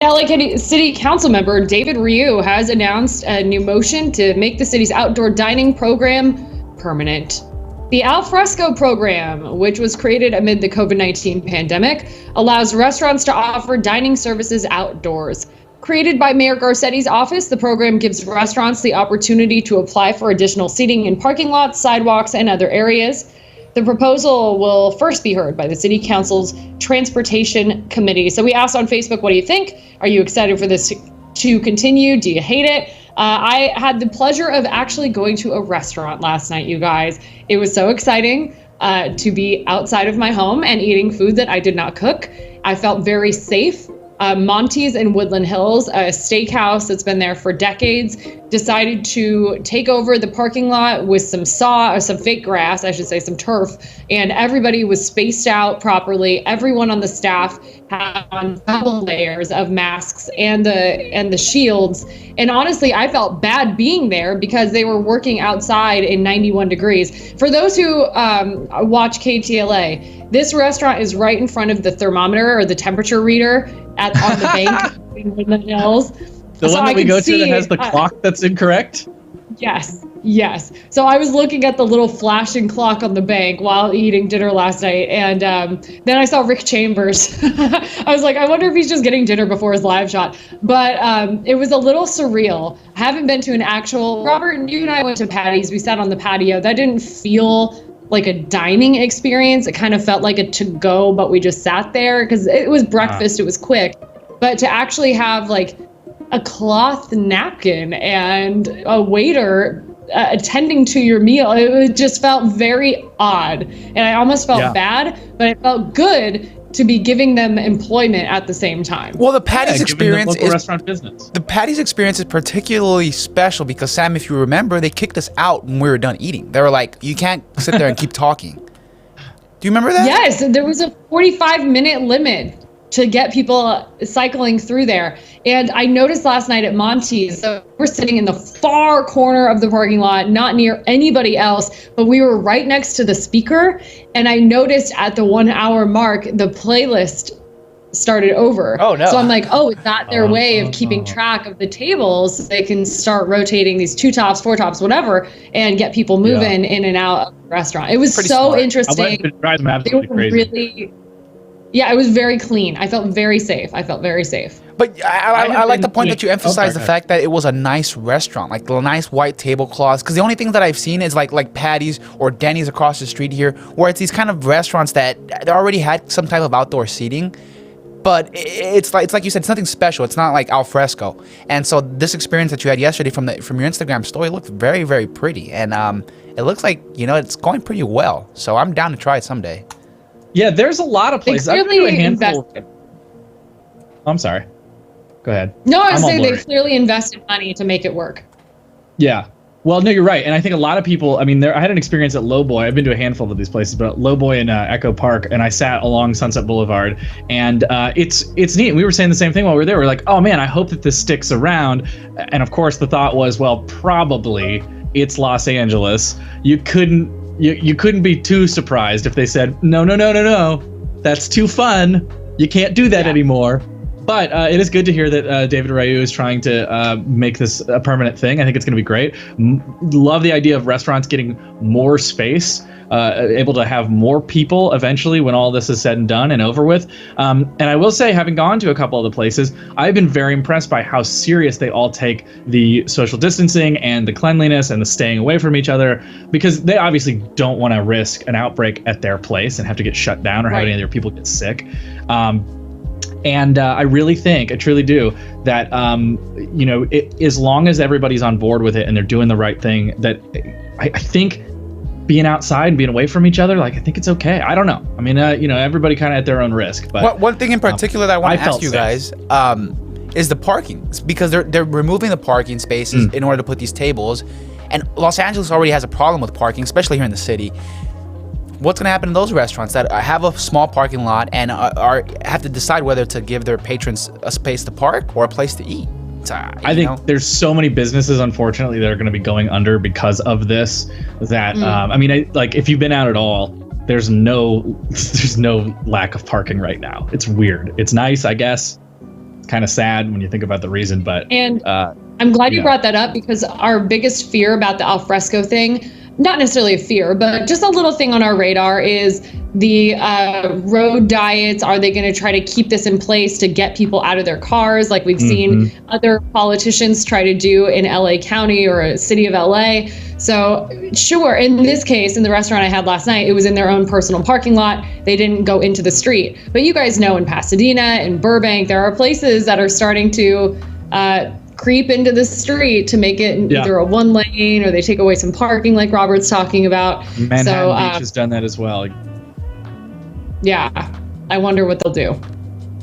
LA City Council member David Ryu has announced a new motion to make the city's outdoor dining program permanent. The Al Fresco program, which was created amid the COVID-19 pandemic, allows restaurants to offer dining services outdoors. Created by Mayor Garcetti's office, the program gives restaurants the opportunity to apply for additional seating in parking lots, sidewalks, and other areas. The proposal will first be heard by the City Council's Transportation Committee. So we asked on Facebook, what do you think? Are you excited for this to continue? Do you hate it? I had the pleasure of actually going to a restaurant last night, you guys. It was so exciting to be outside of my home and eating food that I did not cook. I felt very safe. Monty's in Woodland Hills, a steakhouse that's been there for decades, decided to take over the parking lot with some fake grass, I should say, some turf, and everybody was spaced out properly. Everyone on the staff had on double layers of masks and the shields. And honestly, I felt bad being there because they were working outside in 91 degrees. For those who watch KTLA, this restaurant is right in front of the thermometer or the temperature reader on the bank in Woodland Hills. The one that we go to that has the clock that's incorrect? Yes. So I was looking at the little flashing clock on the bank while eating dinner last night, and then I saw Rick Chambers. I was like, I wonder if he's just getting dinner before his live shot. But it was a little surreal. I haven't been to an actual... Robert, you and I went to Patty's. We sat on the patio. That didn't feel like a dining experience. It kind of felt like a to-go, but we just sat there because it was breakfast. It was quick. But to actually have like a cloth napkin and a waiter attending to your meal, it just felt very odd. And I almost felt bad, but it felt good to be giving them employment at the same time. Well, the Patty's experience is restaurant business. The Patty's experience is particularly special because, Sam, if you remember, they kicked us out when we were done eating. They were like, you can't sit there and keep talking. Do you remember that? Yes, there was a 45-minute limit to get people cycling through there. And I noticed last night at Monty's, so we're sitting in the far corner of the parking lot, not near anybody else, but we were right next to the speaker. And I noticed at the 1 hour mark, the playlist started over. Oh, no. So I'm like, oh, is that their way of keeping track of the tables so they can start rotating these 2 tops, 4 tops, whatever, and get people moving in and out of the restaurant. It was Pretty so smart. interesting. I went to drive them absolutely crazy. Yeah, it was very clean. I felt very safe. But I like the point that you emphasized the fact that it was a nice restaurant, like the nice white tablecloths. Because the only thing that I've seen is like Patty's or Denny's across the street here, where it's these kind of restaurants that they already had some type of outdoor seating. But it's like you said, it's nothing special. It's not like al fresco. And so this experience that you had yesterday from your Instagram story looked very, very pretty. And it looks like, it's going pretty well. So I'm down to try it someday. Yeah, there's a lot of places. I've been to a handful. I'm sorry. Go ahead. No, I was saying they clearly invested money to make it work. Yeah. Well, no, you're right. And I think a lot of people, I had an experience at Lowboy. I've been to a handful of these places, but Lowboy in Echo Park, and I sat along Sunset Boulevard, and it's neat. We were saying the same thing while we were there. We're like, oh man, I hope that this sticks around. And of course the thought was, well, probably it's Los Angeles. You couldn't be too surprised if they said, no, that's too fun. You can't do that anymore. But it is good to hear that David Ryu is trying to make this a permanent thing. I think it's going to be great. Love the idea of restaurants getting more space, able to have more people eventually when all this is said and done and over with. And I will say, having gone to a couple of the places, I've been very impressed by how serious they all take the social distancing and the cleanliness and the staying away from each other, because they obviously don't want to risk an outbreak at their place and have to get shut down or have any other people get sick. And I really think, I truly do, that, as long as everybody's on board with it and they're doing the right thing, that I think being outside and being away from each other, I think it's okay. I don't know. Everybody kind of at their own risk. But one thing in particular that I want to ask you guys is the parking, because they're removing the parking spaces in order to put these tables. And Los Angeles already has a problem with parking, especially here in the city. What's going to happen to those restaurants that have a small parking lot and have to decide whether to give their patrons a space to park or a place to eat? I think there's so many businesses, unfortunately, that are going to be going under because of this. That if you've been out at all, there's no lack of parking right now. It's weird. It's nice, I guess. kind of sad when you think about the reason. But and I'm glad you brought that up, because our biggest fear about the alfresco thing, not necessarily a fear, but just a little thing on our radar, is the road diets. Are they going to try to keep this in place to get people out of their cars, like we've seen other politicians try to do in LA County or a city of LA? So sure, in this case, in the restaurant I had last night, it was in their own personal parking lot. They didn't go into the street. But you guys know in Pasadena and Burbank, there are places that are starting to creep into the street to make it either a one lane, or they take away some parking like Robert's talking about. Manhattan Beach has done that as well. Yeah, I wonder what they'll do.